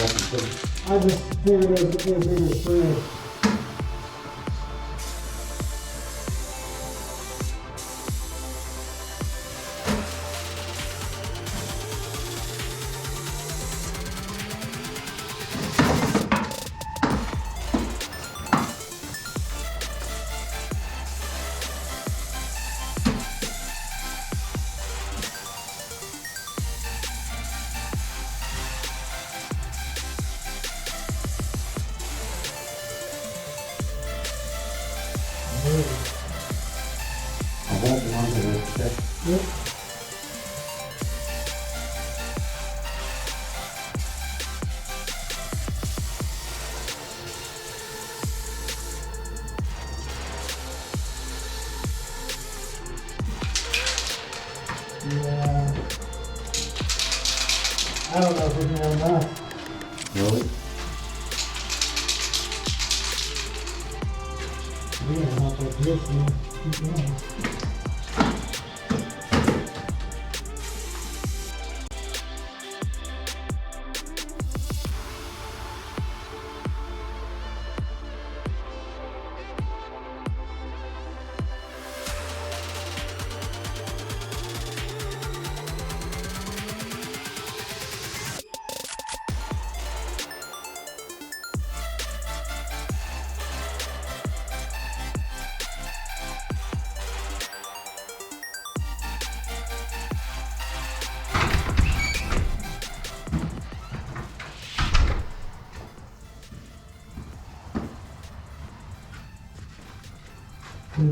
I just figured it was a bigger spray. I won't want to lift it. Yep. Yeah. I don't know if we're gonna have enough. Really? We're gonna help like this and keep going. You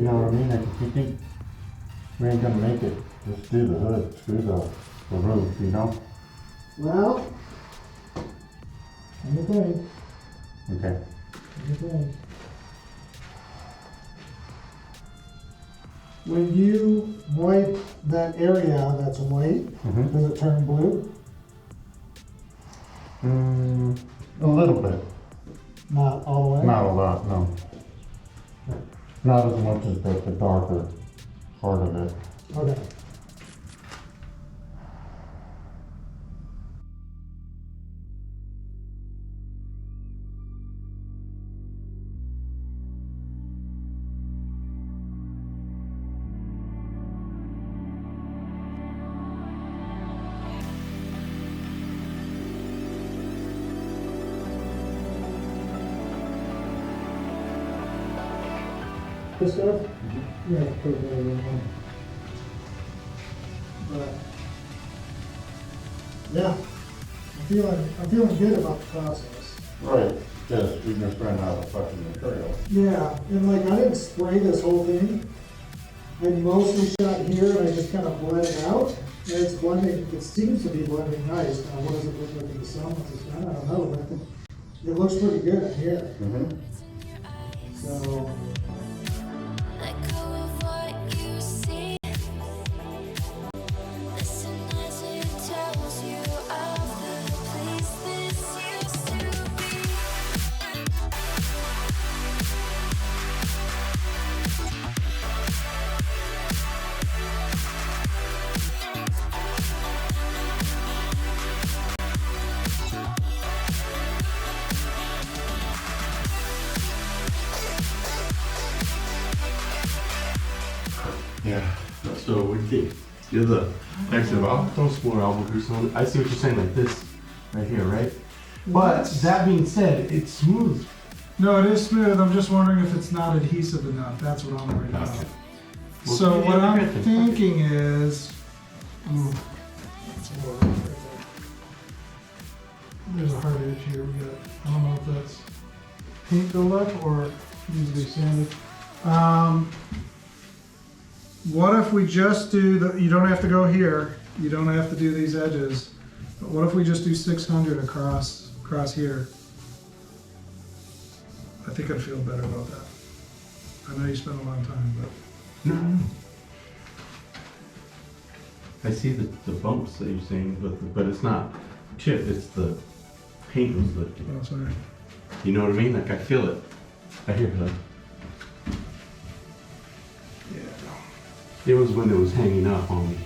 know what I mean? Like, if you think we ain't gonna make it, just do the hood, screw the roof, you know? Well, anything, Okay. anything. When you wipe that area that's white, Mm-hmm. does it turn blue? A little bit. Not all the way? Not a lot, no. Not as much as the darker part of it. Okay. This stuff? Yeah, put it there, yeah. But, yeah, I'm feeling good about the process. Right. Just, we just ran out of fucking material. Yeah, and like I didn't spray this whole thing. I mostly shot here and I just kind of blend it out. And it's blending, it seems to be blending nice. Now, what does it look like in the sun once it's done? I don't know, but I think it looks pretty good in here. Mm-hmm. So, Let go of what you see. Listen as it tells you of the place this used to be. Yeah, so we get the exit of don't more elbow grease on it. I see what you're saying, like this right here, right? But that being said, it's smooth. No, it is smooth. I'm just wondering if it's not adhesive enough. That's what I'm worried about. Okay. So Well, what yeah, I'm okay. thinking is, ooh, that's a little right there. There's a hard edge here. We got. I don't know if that's paint buildup or needs to be sanded. What if we just do the? You don't have to go here. You don't have to do these edges. But what if we just do 600 across here? I think I'd feel better about that. I know you spent a lot of time, but. No. I see the bumps that you're saying, but it's not chip, it's the paint was lifted. Oh, sorry. You know what I mean? Like I feel it. I hear it. Yeah. It was when it was hanging up on me.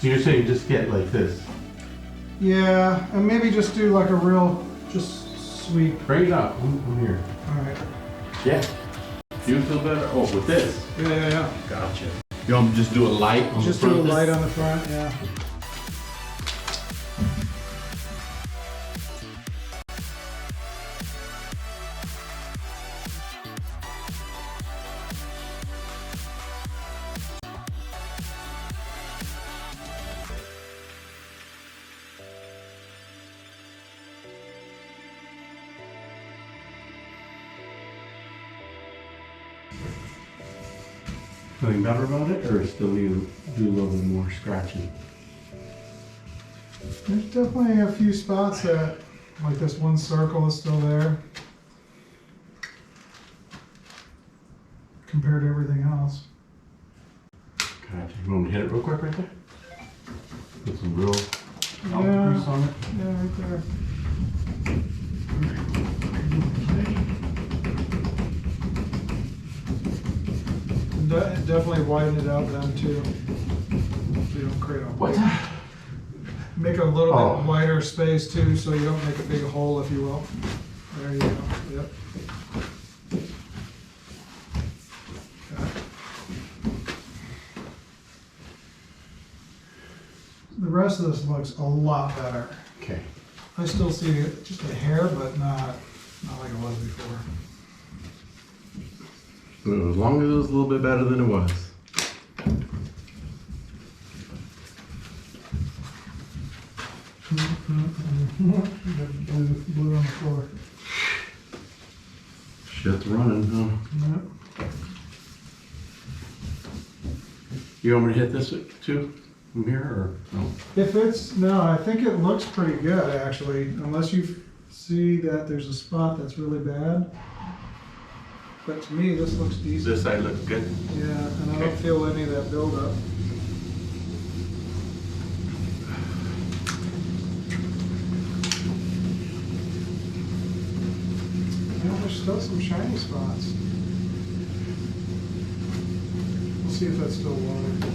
So you're saying just get like this. Yeah, and maybe just do like a real, just sweep. Bring it up. I'm here. All right. Yeah. Do you feel better? Oh, with this. Yeah. Gotcha. You want me to just do a light on Just the front do a of this? light on the front, yeah. Feeling better about it, or still need to do a little bit more scratching? There's definitely a few spots that, like this one circle is still there. Compared to everything else. Gotcha. You want me to hit it real quick right there? Put some real elbow Yeah. grease on it. Yeah, right there. Definitely widen it out then too. So you don't create a What? make a little Oh. bit wider space too, so you don't make a big hole, if you will. There you go. Yep. Okay. The rest of this looks a lot better. Okay. I still see just a hair, but not like it was before. As long as it was a little bit better than it was. Blue on the floor. Shit's running, huh? Yep. You want me to hit this too? From here, or no? If it's, no, I think it looks pretty good actually, unless you see that there's a spot that's really bad. But to me, this looks decent. This side looks good. Yeah, and I don't Okay. feel any of that buildup. Yeah, there's still some shiny spots. We'll see if that's still water.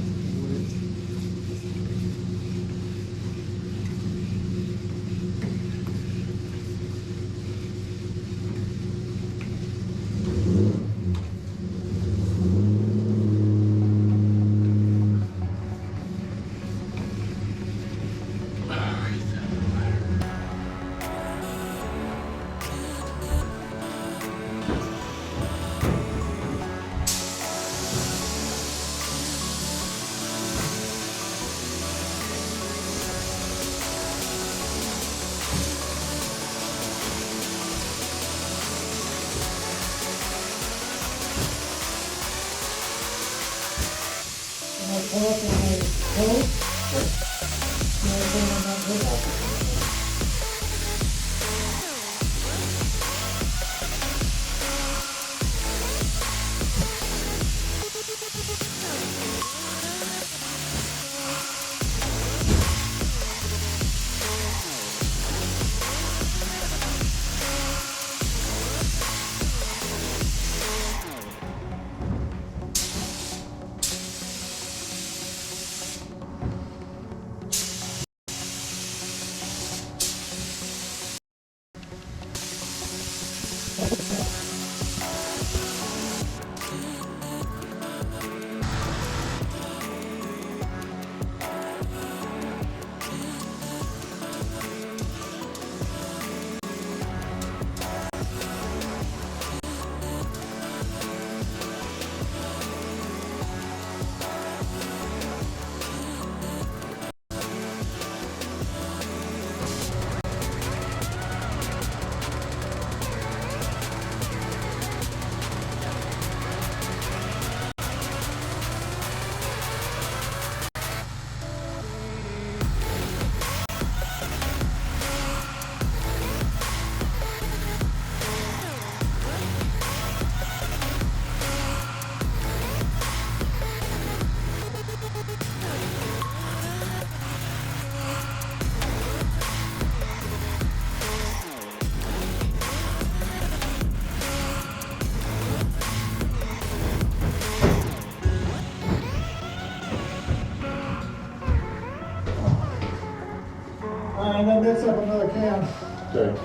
I'm gonna mix up another can. Okay.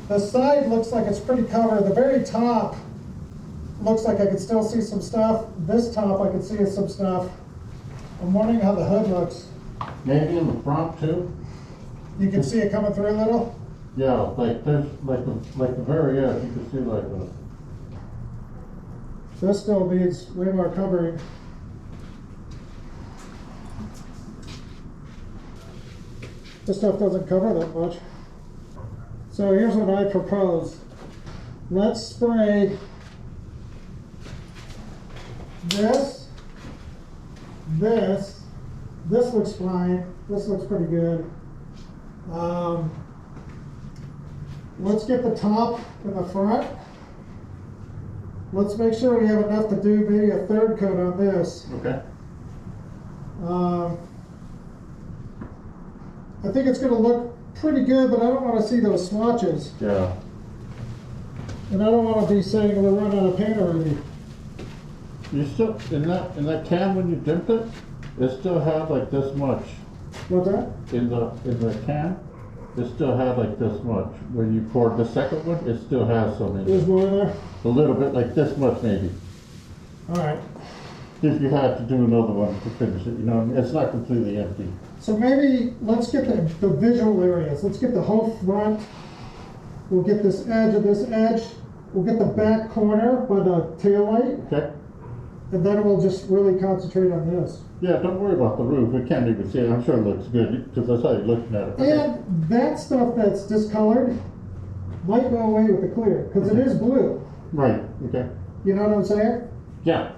The side looks like it's pretty covered. The very top looks like I can still see some stuff. This top I can see some stuff. I'm wondering how the hood looks. Maybe in the front too? You can see it coming through a little? Yeah, like this, like the very edge, you can see like This still needs way more covering. This stuff doesn't cover that much. So here's what I propose. Let's spray this. This looks fine. This looks pretty good. Let's get the top in the front. Let's make sure we have enough to do maybe a third coat on this. Okay. I think it's gonna look pretty good, but I don't wanna see those swatches. Yeah. And I don't wanna be saying we're running out of paint already. You still, in that can when you dipped it, it still had like this much. What's that? In the can, it still had like this much. When you poured the second one, it still has some in There's it. more in there? A little bit, like this much maybe. Alright. If you had to do another one to finish it, you know, what I mean? It's not completely empty. So maybe let's get the visual areas. Let's get the whole front. We'll get this edge of this edge. We'll get the back corner by the tail light. Okay? And then we'll just really concentrate on this. Yeah, don't worry about the roof. We can't even see it. I'm sure it looks good because that's how you're looking at it. And that stuff that's discolored might go away with the clear, because it is blue. Right, okay. You know what I'm saying? Yeah.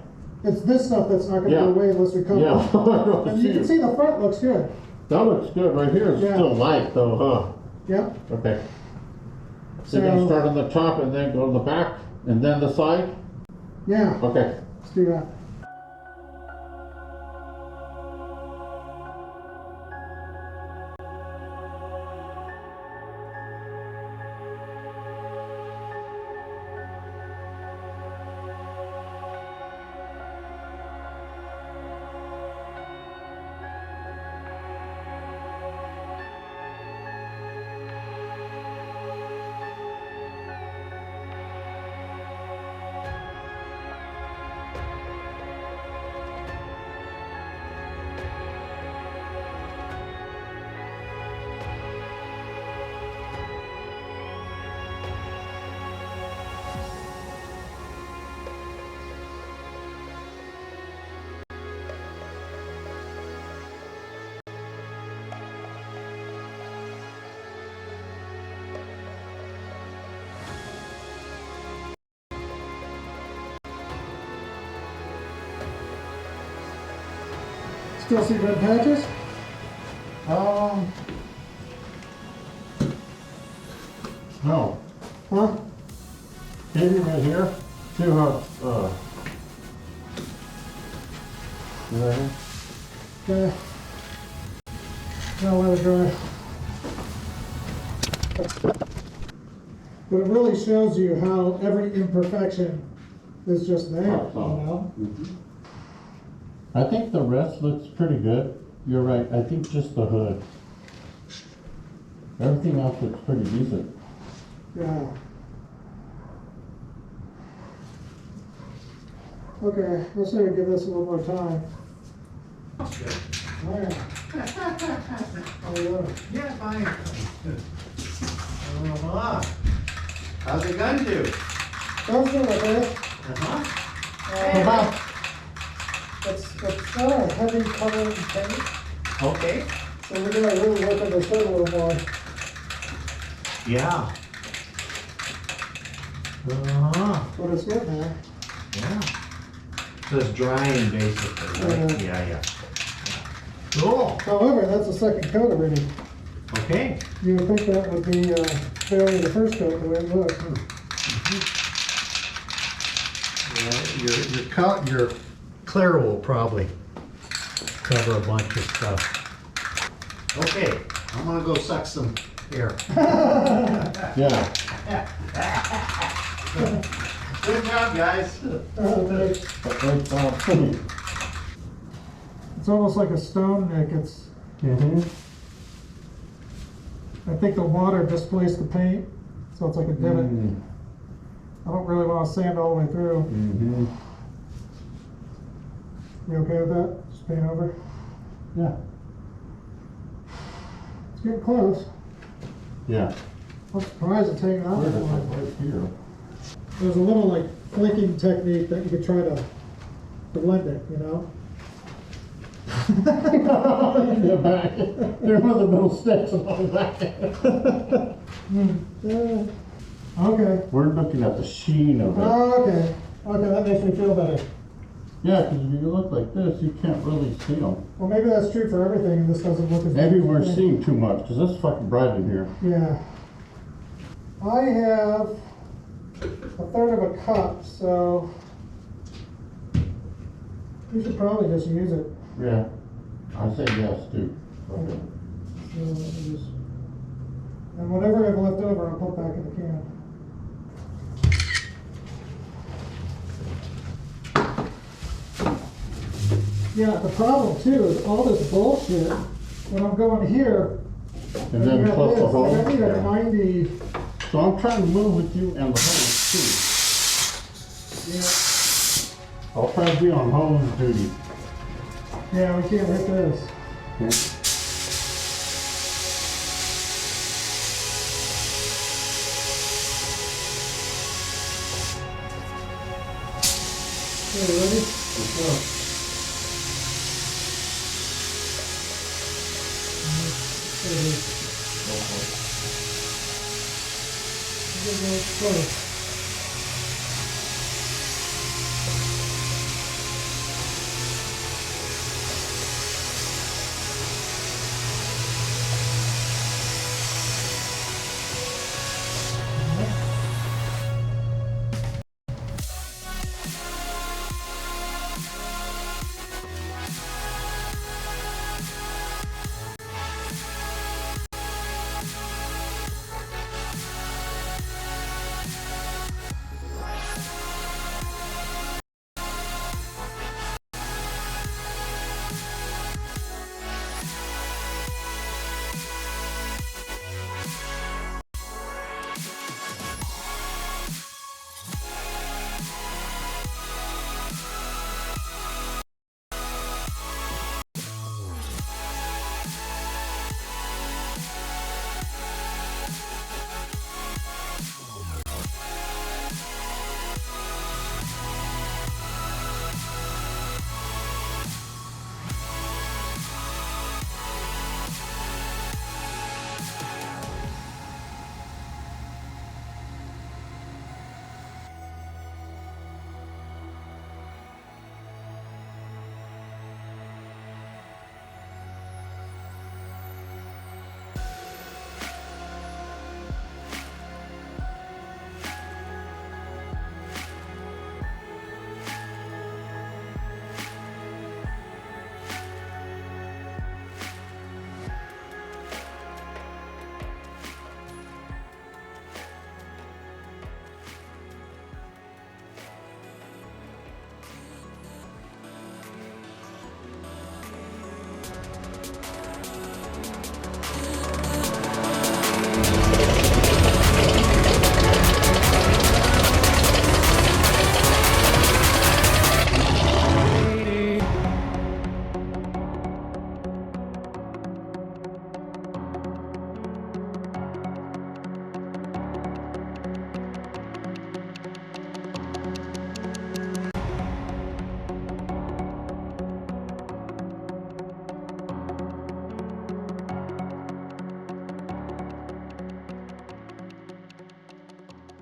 It's this stuff that's not gonna Yeah. go away unless we cover Yeah. it. And you can see the front looks good. That looks good. Right here. It's Yeah. still light though, huh? Yep. Okay. So you're gonna start on the top and then go to the back and then the side? Yeah, Okay. let's do that. Still see red patches? No. Huh? Maybe right here. See how right here? Okay. Now let it dry. But it really shows you how every imperfection is just there, you know? I think the rest looks pretty good. You're right. I think just the hood. Everything else looks pretty decent. Yeah. Okay, let's say we give this a little more time. Oh, yeah. Oh, yeah. Yeah, fine. How's the gun do? Sounds good, okay? Uh-huh. It's not a heavy coloring paint, Okay. so we're gonna really work on this hood a little more. Yeah. Uh-huh. But it's good, man. Yeah. So it's drying basically, right? Yeah. Cool. However, that's the second coat already. Okay. You would think that would be failing the first coat the way it looks. Yeah, your clear will probably cover a bunch of stuff. Okay, I'm gonna go suck some air. Yeah. Good job, guys. Okay. But they sound pretty. It's almost like a stone, Nick. It's, Mm-hmm. I think the water displaced the paint, so it's like a divot. I don't really want to sand all the way through. Mm-hmm. You okay with that? Just paint over? Yeah. It's getting close. Yeah. I'm surprised it's hanging on Where that is it? long. Right here. There's a little like flicking technique that you could try to blend it, you know? The back. There were the middle sticks along the back. Okay. We're looking at the sheen of it. Okay. Okay, that makes me feel better. Yeah, because if you look like this, you can't really see them. Well, maybe that's true for everything, and this doesn't look as Maybe good as we're you think. seeing too much, because it's fucking bright in here. Yeah. I have a third of a cup, so we should probably just use it. Yeah. I say yes, too. Okay. So let me just- And whatever I've left over, I'll put back in the can. Yeah, the problem too is all this bullshit, when I'm going here, And then I plus the hole. I need a Yeah. 90, So I'm trying to move with you and the hose, yeah, too. I'll try to be on hose duty. yeah, we can't hit this. Okay. Okay, ready? Let's go. There it is. Close.